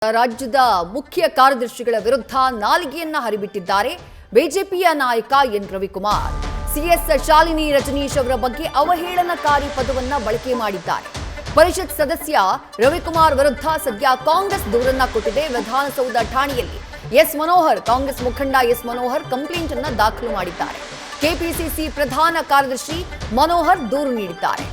ರಾಜ್ಯದ ಮುಖ್ಯ ಕಾರ್ಯದರ್ಶಿಗಳ ವಿರುದ್ಧ ನಾಲಿಗೆಯನ್ನ ಹರಿಬಿಟ್ಟಿದ್ದಾರೆ ಬಿಜೆಪಿಯ ನಾಯಕ ಎನ್ ರವಿಕುಮಾರ್. ಸಿಎಸ್ ಶಾಲಿನಿ ರಜನೀಶ್ ಅವರ ಬಗ್ಗೆ ಅವಹೇಳನಕಾರಿ ಪದವನ್ನ ಬಳಕೆ ಮಾಡಿದ್ದಾರೆ. ಪರಿಷತ್ ಸದಸ್ಯ ರವಿಕುಮಾರ್ ವಿರುದ್ಧ ಸದ್ಯ ಕಾಂಗ್ರೆಸ್ ದೂರನ್ನ ಕೊಟ್ಟಿದೆ. ವಿಧಾನಸೌಧ ಠಾಣೆಯಲ್ಲಿ ಕಾಂಗ್ರೆಸ್ ಮುಖಂಡ ಎಸ್ ಮನೋಹರ್ ಕಂಪ್ಲೇಂಟ್ ಅನ್ನ ದಾಖಲು ಮಾಡಿದ್ದಾರೆ. ಕೆಪಿಸಿಸಿ ಪ್ರಧಾನ ಕಾರ್ಯದರ್ಶಿ ಮನೋಹರ್ ದೂರು ನೀಡಿದ್ದಾರೆ.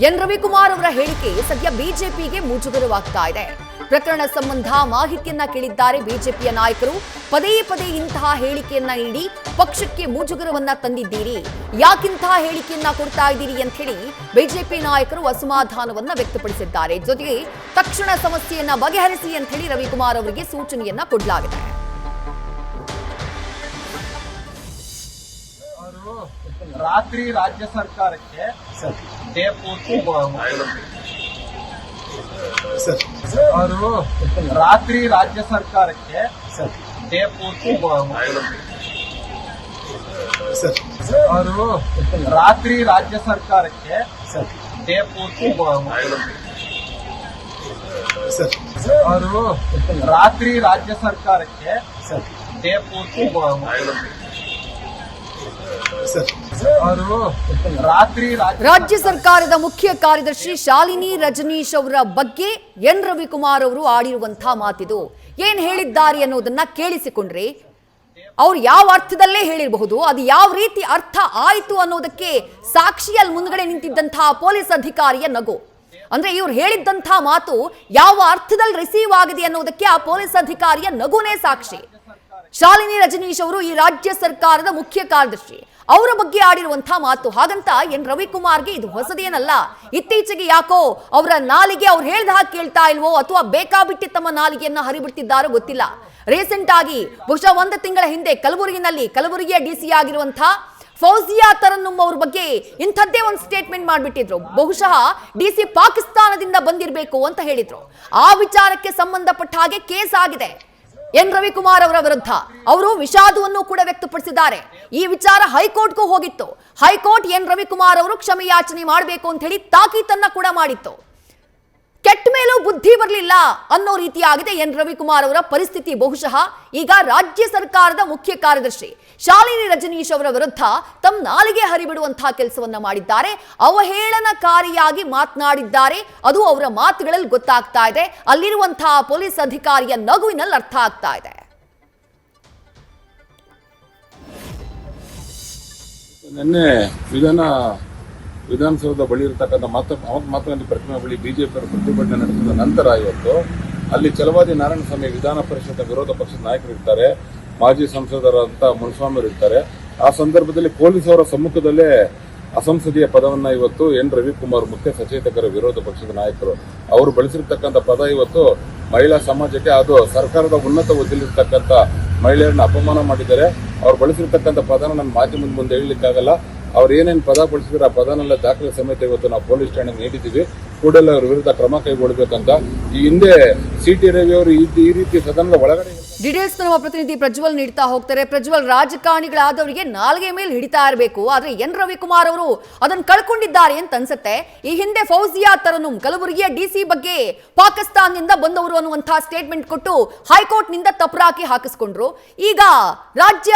ಎನ್ ರವಿಕುಮಾರ್ ಅವರ ಹೇಳಿಕೆ ಸದ್ಯ ಬಿಜೆಪಿಗೆ ಮುಜುಗರವಾಗ್ತಾ ಇದೆ. ಪ್ರಕರಣ ಸಂಬಂಧ ಮಾಹಿತಿಯನ್ನ ಕೇಳಿದ್ದಾರೆ ಬಿಜೆಪಿಯ ನಾಯಕರು. ಪದೇ ಪದೇ ಇಂತಹ ಹೇಳಿಕೆಯನ್ನ ನೀಡಿ ಪಕ್ಷಕ್ಕೆ ಮುಜುಗರವನ್ನ ತಂದಿದ್ದೀರಿ, ಯಾಕಿಂತಹ ಹೇಳಿಕೆಯನ್ನ ಕೊಡ್ತಾ ಇದ್ದೀರಿ ಅಂತ ಹೇಳಿ ಬಿಜೆಪಿ ನಾಯಕರು ಅಸಮಾಧಾನವನ್ನ ವ್ಯಕ್ತಪಡಿಸಿದ್ದಾರೆ. ಜೊತೆಗೆ ತಕ್ಷಣ ಸಮಸ್ಯೆಯನ್ನ ಬಗೆಹರಿಸಿ ಅಂತ ಹೇಳಿ ರವಿಕುಮಾರ್ ಅವರಿಗೆ ಸೂಚನೆಯನ್ನ ಕೊಡಲಾಗಿದೆ. ರಾತ್ರಿ ರಾಜ್ಯ ಸರ್ಕಾರಕ್ಕೆ ಡೇ ಪೂರ್ತಿ ಅವರು ರಾತ್ರಿ ರಾಜ್ಯ ಸರ್ಕಾರಕ್ಕೆ ಡೇ ಪೂರ್ತಿ ಅವರು ರಾತ್ರಿ ರಾಜ್ಯ ಸರ್ಕಾರಕ್ಕೆ ಡೇ ಪೂರ್ತಿ ಅವರು ರಾತ್ರಿ ರಾಜ್ಯ ಸರ್ಕಾರಕ್ಕೆ ಡೇ ಪೂರ್ತಿ ರಾಜ್ಯ ಸರ್ಕಾರದ ಮುಖ್ಯ ಕಾರ್ಯದರ್ಶಿ ಶಾಲಿನಿ ರಜನೀಶ್ ಅವರ ಬಗ್ಗೆ ಎನ್ ರವಿಕುಮಾರ್ ಅವರು ಆಡಿರುವಂತಹ ಮಾತಿದು. ಏನ್ ಹೇಳಿದ್ದಾರೆ ಅನ್ನೋದನ್ನ ಕೇಳಿಸಿಕೊಂಡ್ರೆ ಅವ್ರು ಯಾವ ಅರ್ಥದಲ್ಲೇ ಹೇಳಿರಬಹುದು, ಅದು ಯಾವ ರೀತಿ ಅರ್ಥ ಆಯಿತು ಅನ್ನೋದಕ್ಕೆ ಸಾಕ್ಷಿಯಲ್ಲಿ ಮುಂದ್ಗಡೆ ನಿಂತಿದ್ದಂತಹ ಪೊಲೀಸ್ ಅಧಿಕಾರಿಯ ನಗು. ಅಂದ್ರೆ ಇವ್ರು ಹೇಳಿದ್ದಂತಹ ಮಾತು ಯಾವ ಅರ್ಥದಲ್ಲಿ ರಿಸೀವ್ ಆಗಿದೆ ಅನ್ನೋದಕ್ಕೆ ಆ ಪೊಲೀಸ್ ಅಧಿಕಾರಿಯ ನಗುನೇ ಸಾಕ್ಷಿ. ಶಾಲಿನಿ ರಜನೀಶ್ ಅವರು ಈ ರಾಜ್ಯ ಸರ್ಕಾರದ ಮುಖ್ಯ ಕಾರ್ಯದರ್ಶಿ, ಅವರ ಬಗ್ಗೆ ಆಡಿರುವಂತಹ ಮಾತು. ಹಾಗಂತ ಎನ್ ರವಿಕುಮಾರ್ಗೆ ಇದು ಹೊಸದೇನಲ್ಲ. ಇತ್ತೀಚೆಗೆ ಯಾಕೋ ಅವರ ನಾಲಿಗೆ ಅವ್ರು ಹೇಳ್ದ ಹಾಗೆ ಕೇಳ್ತಾ ಇಲ್ವೋ ಅಥವಾ ಬೇಕಾಬಿಟ್ಟಿ ತಮ್ಮ ನಾಲಿಗೆಯನ್ನ ಹರಿಬಿಡ್ತಿದ್ದಾರೋ ಗೊತ್ತಿಲ್ಲ. ರೀಸೆಂಟ್ ಆಗಿ ಬಹುಶಃ 1 ತಿಂಗಳ ಹಿಂದೆ ಕಲಬುರಗಿಯ ಡಿಸಿ ಆಗಿರುವಂತಹ ಫೌಜಿಯಾ ತರನ್ನುಮ್ ಅವ್ರ ಬಗ್ಗೆ ಇಂಥದ್ದೇ ಒಂದು ಸ್ಟೇಟ್ಮೆಂಟ್ ಮಾಡಿಬಿಟ್ಟಿದ್ರು. ಬಹುಶಃ ಡಿಸಿ ಪಾಕಿಸ್ತಾನದಿಂದ ಬಂದಿರಬೇಕು ಅಂತ ಹೇಳಿದ್ರು. ಆ ವಿಚಾರಕ್ಕೆ ಸಂಬಂಧಪಟ್ಟ ಹಾಗೆ ಕೇಸ್ ಆಗಿದೆ ಎನ್ ರವಿಕುಮಾರ್ ಅವರ ವಿರುದ್ಧ. ಅವರು ವಿಷಾದವನ್ನು ಕೂಡ ವ್ಯಕ್ತಪಡಿಸಿದ್ದಾರೆ. ಈ ವಿಚಾರ ಹೈಕೋರ್ಟ್ಗೂ ಹೋಗಿತ್ತು. ಹೈಕೋರ್ಟ್ ಎನ್ ರವಿಕುಮಾರ್ ಅವರು ಕ್ಷಮೆಯಾಚನೆ ಮಾಡಬೇಕು ಅಂತ ಹೇಳಿ ತಾಕೀತನ್ನ ಕೂಡ ಮಾಡಿತ್ತು. ಕೆಟ್ಟ ಮೇಲೂ ಬುದ್ಧಿ ಬರಲಿಲ್ಲ ಅನ್ನೋ ರೀತಿಯಾಗಿದೆ ಎನ್ ರವಿಕುಮಾರ್ ಅವರ ಪರಿಸ್ಥಿತಿ. ಬಹುಶಃ ಈಗ ರಾಜ್ಯ ಸರ್ಕಾರದ ಮುಖ್ಯ ಕಾರ್ಯದರ್ಶಿ ಶಾಲಿನಿ ರಜನೀಶ್ ಅವರ ವಿರುದ್ಧ ತಮ್ಮ ನಾಲಿಗೆ ಹರಿಬಿಡುವಂತಹ ಕೆಲಸವನ್ನ ಮಾಡಿದ್ದಾರೆ. ಅವಹೇಳನಕಾರಿಯಾಗಿ ಮಾತನಾಡಿದ್ದಾರೆ. ಅದು ಅವರ ಮಾತುಗಳಲ್ಲಿ ಗೊತ್ತಾಗ್ತಾ ಇದೆ. ಅಲ್ಲಿರುವಂತಹ ಪೊಲೀಸ್ ಅಧಿಕಾರಿಯ ನಗುವಿನಲ್ಲಿ ಅರ್ಥ ಆಗ್ತಾ ಇದೆ. ನಿನ್ನೆ ವಿಧಾನಸೌಧ ಬಳಿ ಇರತಕ್ಕಂಥ ಮಾತನಾಡಿ ಪ್ರತಿಮೆ ಬಳಿ ಬಿಜೆಪಿ ಪ್ರತಿಭಟನೆ ನಡೆಸಿದ ನಂತರ ಇವತ್ತು ಅಲ್ಲಿ ಛಲವಾದಿ ನಾರಾಯಣಸ್ವಾಮಿ ವಿಧಾನ ಪರಿಷತ್ ವಿರೋಧ ಪಕ್ಷದ ನಾಯಕರು ಇರ್ತಾರೆ, ಮಾಜಿ ಸಂಸದರಾದಂಥ ಮುನಿಸ್ವಾಮಿ ಇರ್ತಾರೆ. ಆ ಸಂದರ್ಭದಲ್ಲಿ ಪೊಲೀಸರ ಸಮ್ಮುಖದಲ್ಲೇ ಅಸಂಸದೀಯ ಪದವನ್ನ ಇವತ್ತು ಎನ್ ರವಿಕುಮಾರ್ ಮುಖ್ಯ ಸಚೇತಕರ ವಿರೋಧ ಪಕ್ಷದ ನಾಯಕರು ಅವರು ಬಳಸಿರ್ತಕ್ಕಂಥ ಪದ ಇವತ್ತು ಮಹಿಳಾ ಸಮಾಜಕ್ಕೆ, ಅದು ಸರ್ಕಾರದ ಉನ್ನತ ಹುದ್ದೆಯಲ್ಲಿರ್ತಕ್ಕಂಥ ಮಹಿಳೆಯರನ್ನ ಅಪಮಾನ ಮಾಡಿದ್ದಾರೆ. ಅವ್ರು ಬಳಸಿರ್ತಕ್ಕಂಥ ಪದನ ನನ್ನ ಮಾಧ್ಯಮದ ಮುಂದೆ ಹೇಳಲಿಕ್ಕಾಗಲ್ಲ. ಅವ್ರು ಏನೇನು ಪದ ಬಳಸಿದ್ರೆ ಆ ಪದನೆಲ್ಲ ದಾಖಲೆ ಸಮೇತ ಇವತ್ತು ನಾವು ಪೊಲೀಸ್ ಠಾಣೆಗೆ ನೀಡಿದ್ದೀವಿ. ಕೂಡಲೇ ಅವ್ರ ವಿರುದ್ಧ ಕ್ರಮ ಕೈಗೊಳ್ಳಬೇಕಂತ. ಈ ಹಿಂದೆ ಸಿಟಿ ರವಿ ಅವರು ಈ ರೀತಿ ಸದನದ ಒಳಗಡೆ ಡೀಟೇಲ್ಸ್ ನಮ್ಮ ಪ್ರತಿನಿಧಿ ಪ್ರಜ್ವಲ್ ನೀಡ್ತಾ ಹೋಗ್ತಾರೆ. ಪ್ರಜ್ವಲ್, ರಾಜಕಾರಣಿಗಳಾದವರಿಗೆ ನಾಲ್ಗೆ ಮೇಲೆ ಹಿಡಿತಾ ಇರಬೇಕು, ಆದ್ರೆ ಎನ್ ರವಿಕುಮಾರ್ ಅವರು ಅದನ್ನು ಕಳ್ಕೊಂಡಿದ್ದಾರೆ ಅಂತ ಅನ್ಸುತ್ತೆ. ಈ ಹಿಂದೆ ಫೌಜಿಯಾ ತರನ್ನುಮ್ ಕಲಬುರಗಿಯ ಡಿಸಿ ಬಗ್ಗೆ ಪಾಕಿಸ್ತಾನದಿಂದ ಬಂದವರು ಅನ್ನುವಂತಹ ಸ್ಟೇಟ್ಮೆಂಟ್ ಕೊಟ್ಟು ಹೈಕೋರ್ಟ್ ನಿಂದ ತಪರಾಕಿ ಹಾಕಿಸ್ಕೊಂಡ್ರು. ಈಗ ರಾಜ್ಯ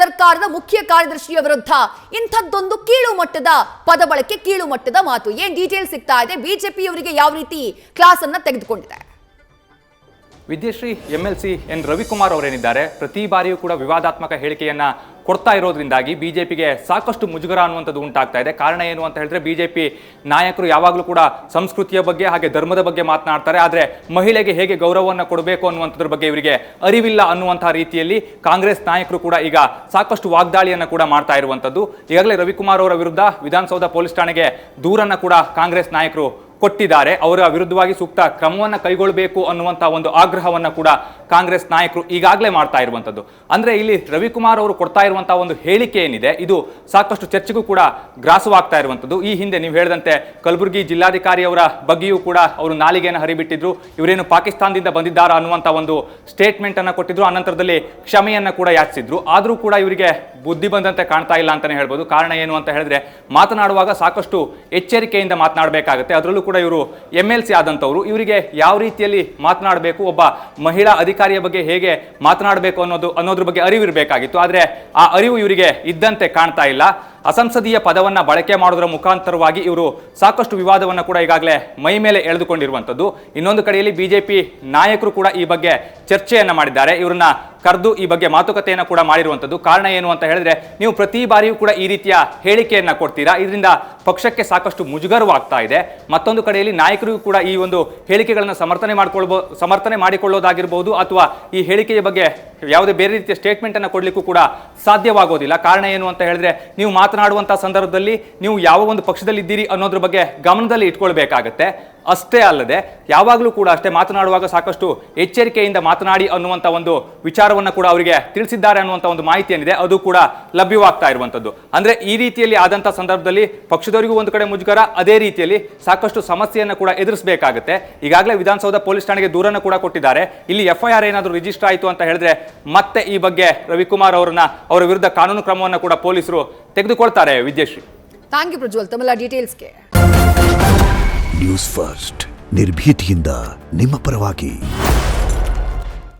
ಸರ್ಕಾರದ ಮುಖ್ಯ ಕಾರ್ಯದರ್ಶಿಯ ವಿರುದ್ಧ ಇಂಥದ್ದೊಂದು ಕೀಳು ಮಟ್ಟದ ಪದ ಬಳಕೆ, ಕೀಳು ಮಟ್ಟದ ಮಾತು. ಏನ್ ಡೀಟೇಲ್ಸ್ ಸಿಗ್ತಾ ಇದೆ? ಬಿಜೆಪಿ ಅವರಿಗೆ ಯಾವ ರೀತಿ ಕ್ಲಾಸ್ ಅನ್ನ ತೆಗೆದುಕೊಂಡಿದೆ? ವಿದ್ಯಶ್ರೀ, MLC ಎನ್ ರವಿಕುಮಾರ್ ಅವರೇನಿದ್ದಾರೆ ಪ್ರತಿ ಬಾರಿಯೂ ಕೂಡ ವಿವಾದಾತ್ಮಕ ಹೇಳಿಕೆಯನ್ನ ಕೊಡ್ತಾ ಇರೋದ್ರಿಂದಾಗಿ ಬಿಜೆಪಿಗೆ ಸಾಕಷ್ಟು ಮುಜುಗರ ಅನ್ನುವಂಥದ್ದು ಉಂಟಾಗ್ತಾ ಇದೆ. ಕಾರಣ ಏನು ಅಂತ ಹೇಳಿದ್ರೆ, ಬಿಜೆಪಿ ನಾಯಕರು ಯಾವಾಗಲೂ ಕೂಡ ಸಂಸ್ಕೃತಿಯ ಬಗ್ಗೆ ಹಾಗೆ ಧರ್ಮದ ಬಗ್ಗೆ ಮಾತನಾಡ್ತಾರೆ, ಆದರೆ ಮಹಿಳೆಗೆ ಹೇಗೆ ಗೌರವವನ್ನು ಕೊಡಬೇಕು ಅನ್ನುವಂಥದ್ರ ಬಗ್ಗೆ ಇವರಿಗೆ ಅರಿವಿಲ್ಲ ಅನ್ನುವಂತಹ ರೀತಿಯಲ್ಲಿ ಕಾಂಗ್ರೆಸ್ ನಾಯಕರು ಕೂಡ ಈಗ ಸಾಕಷ್ಟು ವಾಗ್ದಾಳಿಯನ್ನು ಕೂಡ ಮಾಡ್ತಾ ಇರುವಂಥದ್ದು. ಈಗಾಗಲೇ ರವಿಕುಮಾರ್ ಅವರ ವಿರುದ್ಧ ವಿಧಾನಸೌಧ ಪೊಲೀಸ್ ಠಾಣೆಗೆ ದೂರನ್ನು ಕೂಡ ಕಾಂಗ್ರೆಸ್ ನಾಯಕರು ಕೊಟ್ಟಿದ್ದಾರೆ. ಅವರ ವಿರುದ್ಧವಾಗಿ ಸೂಕ್ತ ಕ್ರಮವನ್ನು ಕೈಗೊಳ್ಳಬೇಕು ಅನ್ನುವಂತಹ ಒಂದು ಆಗ್ರಹವನ್ನ ಕೂಡ ಕಾಂಗ್ರೆಸ್ ನಾಯಕರು ಈಗಾಗಲೇ ಮಾಡ್ತಾ ಇರುವಂತದ್ದು. ಅಂದ್ರೆ ಇಲ್ಲಿ ರವಿಕುಮಾರ್ ಅವರು ಕೊಡ್ತಾ ಇರುವಂತಹ ಒಂದು ಹೇಳಿಕೆ ಏನಿದೆ ಇದು ಸಾಕಷ್ಟು ಚರ್ಚೆಗೂ ಕೂಡ ಗ್ರಾಸವಾಗ್ತಾ ಇರುವಂತದ್ದು. ಈ ಹಿಂದೆ ನೀವು ಹೇಳಿದಂತೆ ಕಲಬುರಗಿ ಜಿಲ್ಲಾಧಿಕಾರಿ ಅವರ ಬಗ್ಗೆಯೂ ಕೂಡ ಅವರು ನಾಲಿಗೆಯನ್ನು ಹರಿಬಿಟ್ಟಿದ್ರು. ಇವರೇನು ಪಾಕಿಸ್ತಾನದಿಂದ ಬಂದಿದ್ದಾರಾ ಅನ್ನುವಂತ ಒಂದು ಸ್ಟೇಟ್ಮೆಂಟ್ ಅನ್ನ ಕೊಟ್ಟಿದ್ರು. ಅನಂತರದಲ್ಲಿ ಕ್ಷಮೆಯನ್ನ ಕೂಡ ಯಾಚಿಸಿದ್ರು. ಆದ್ರೂ ಕೂಡ ಇವರಿಗೆ ಬುದ್ಧಿ ಬಂದಂತೆ ಕಾಣ್ತಾ ಇಲ್ಲ ಅಂತಾನೆ ಹೇಳ್ಬೋದು. ಕಾರಣ ಏನು ಅಂತ ಹೇಳಿದ್ರೆ, ಮಾತನಾಡುವಾಗ ಸಾಕಷ್ಟು ಎಚ್ಚರಿಕೆಯಿಂದ ಮಾತನಾಡಬೇಕಾಗುತ್ತೆ. ಅದರಲ್ಲೂ ಕೂಡ ಕೂಡ ಇವರು MLC ಆದಂಥವ್ರು. ಇವರಿಗೆ ಯಾವ ರೀತಿಯಲ್ಲಿ ಮಾತನಾಡಬೇಕು, ಒಬ್ಬ ಮಹಿಳಾ ಅಧಿಕಾರಿಯ ಬಗ್ಗೆ ಹೇಗೆ ಮಾತನಾಡಬೇಕು ಅನ್ನೋದ್ರ ಬಗ್ಗೆ ಅರಿವು ಇರಬೇಕಾಗಿತ್ತು. ಆದರೆ ಆ ಅರಿವು ಇವರಿಗೆ ಇದ್ದಂತೆ ಕಾಣ್ತಾ ಇಲ್ಲ. ಅಸಂಸದೀಯ ಪದವನ್ನ ಬಳಕೆ ಮಾಡೋದ್ರ ಮುಖಾಂತರವಾಗಿ ಇವರು ಸಾಕಷ್ಟು ವಿವಾದವನ್ನ ಕೂಡ ಈಗಾಗಲೇ ಮೈ ಮೇಲೆ ಎಳೆದುಕೊಂಡಿರುವಂಥದ್ದು. ಇನ್ನೊಂದು ಕಡೆಯಲ್ಲಿ ಬಿಜೆಪಿ ನಾಯಕರು ಕೂಡ ಈ ಬಗ್ಗೆ ಚರ್ಚೆಯನ್ನ ಮಾಡಿದ್ದಾರೆ. ಇವರನ್ನ ಕರೆದು ಈ ಬಗ್ಗೆ ಮಾತುಕತೆಯನ್ನು ಕೂಡ ಮಾಡಿರುವಂಥದ್ದು. ಕಾರಣ ಏನು ಅಂತ ಹೇಳಿದ್ರೆ, ನೀವು ಪ್ರತಿ ಬಾರಿಯೂ ಕೂಡ ಈ ರೀತಿಯ ಹೇಳಿಕೆಯನ್ನ ಕೊಡ್ತೀರಾ, ಇದರಿಂದ ಪಕ್ಷಕ್ಕೆ ಸಾಕಷ್ಟು ಮುಜುಗರವಾಗ್ತಾ ಇದೆ. ಮತ್ತೊಂದು ಕಡೆಯಲ್ಲಿ ನಾಯಕರಿಗೂ ಕೂಡ ಈ ಒಂದು ಹೇಳಿಕೆಗಳನ್ನು ಸಮರ್ಥನೆ ಮಾಡಿಕೊಳ್ಳೋದಾಗಿರ್ಬೋದು, ಅಥವಾ ಈ ಹೇಳಿಕೆಯ ಬಗ್ಗೆ ಯಾವುದೇ ಬೇರೆ ರೀತಿಯ ಸ್ಟೇಟ್ಮೆಂಟ್ ಅನ್ನು ಕೊಡ್ಲಿಕ್ಕೂ ಕೂಡ ಸಾಧ್ಯವಾಗೋದಿಲ್ಲ. ಕಾರಣ ಏನು ಅಂತ ಹೇಳಿದ್ರೆ, ನೀವು ಮಾತನಾಡುವಂತಹ ಸಂದರ್ಭದಲ್ಲಿ ನೀವು ಯಾವ ಒಂದು ಪಕ್ಷದಲ್ಲಿದ್ದೀರಿ ಅನ್ನೋದ್ರ ಬಗ್ಗೆ ಗಮನದಲ್ಲಿ ಇಟ್ಕೊಳ್ಬೇಕಾಗತ್ತೆ. ಅಷ್ಟೇ ಅಲ್ಲದೆ ಯಾವಾಗಲೂ ಕೂಡ ಅಷ್ಟೇ ಮಾತನಾಡುವಾಗ ಸಾಕಷ್ಟು ಎಚ್ಚರಿಕೆಯಿಂದ ಮಾತನಾಡಿ ಅನ್ನುವಂಥ ಒಂದು ವಿಚಾರವನ್ನು ಕೂಡ ಅವರಿಗೆ ತಿಳಿಸಿದ್ದಾರೆ ಅನ್ನುವಂಥ ಒಂದು ಮಾಹಿತಿ ಏನಿದೆ ಅದು ಕೂಡ ಲಭ್ಯವಾಗ್ತಾ ಇರುವಂಥದ್ದು. ಅಂದ್ರೆ ಈ ರೀತಿಯಲ್ಲಿ ಆದಂಥ ಸಂದರ್ಭದಲ್ಲಿ ಪಕ್ಷದವರಿಗೂ ಒಂದು ಕಡೆ ಮುಜುಗರ, ಅದೇ ರೀತಿಯಲ್ಲಿ ಸಾಕಷ್ಟು ಸಮಸ್ಯೆಯನ್ನು ಕೂಡ ಎದುರಿಸಬೇಕಾಗುತ್ತೆ. ಈಗಾಗಲೇ ವಿಧಾನಸೌಧ ಪೊಲೀಸ್ ಠಾಣೆಗೆ ದೂರನ್ನು ಕೂಡ ಕೊಟ್ಟಿದ್ದಾರೆ. ಇಲ್ಲಿ FIR ಏನಾದರೂ ರಿಜಿಸ್ಟರ್ ಆಯಿತು ಅಂತ ಹೇಳಿದ್ರೆ ಮತ್ತೆ ಈ ಬಗ್ಗೆ ರವಿಕುಮಾರ್ ಅವರ ವಿರುದ್ಧ ಕಾನೂನು ಕ್ರಮವನ್ನು ಕೂಡ ಪೊಲೀಸರು ತೆಗೆದುಕೊಳ್ತಾರೆ. ವಿದ್ಯಾಶ್ರೀ, ಥ್ಯಾಂಕ್ ಯು ಪ್ರಜ್ವಲ್ ತಮ್ಮೆಲ್ಲ ಡೀಟೇಲ್ಸ್ಗೆ. ನ್ಯೂಸ್ ಫಸ್ಟ್ ನಿರ್ಭೀತಿಯಿಂದ ನಿಮ್ಮ ಪರವಾಗಿ.